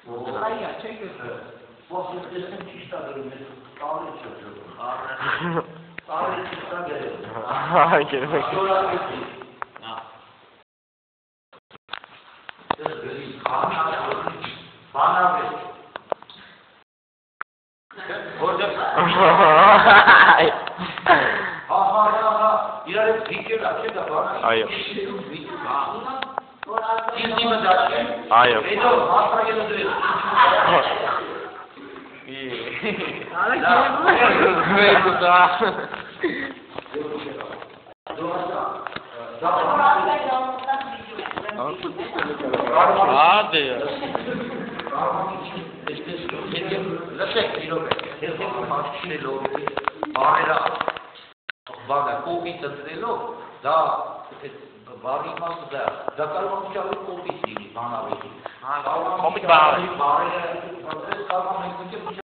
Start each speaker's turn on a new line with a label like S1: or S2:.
S1: Այա, չեք դե։
S2: Ո՞վ դեսեմ ճիշտ է գրում, կարելի չէ գրում։ Կարելի չէ գրել։
S3: Այ գերեկ։
S2: Բանավե։ Որտե՞ղ։ Հա, իրար վիկեր աչե դա բանը։
S3: Այո։
S2: Ինձ դաշի։
S3: Այո։
S2: Հետո հասարակելը դրել։ Լսեք, իրոք է, հերթեք մաշկինելով, բարերա, բանը, կոպիտ ընտրելով, դա, բարի մասը դա կարող ամուշալու կոպիտ լինի, բանավեքի։
S3: Կոպիտ բանավեքի։
S2: Բարերը, կարող ամենքնություն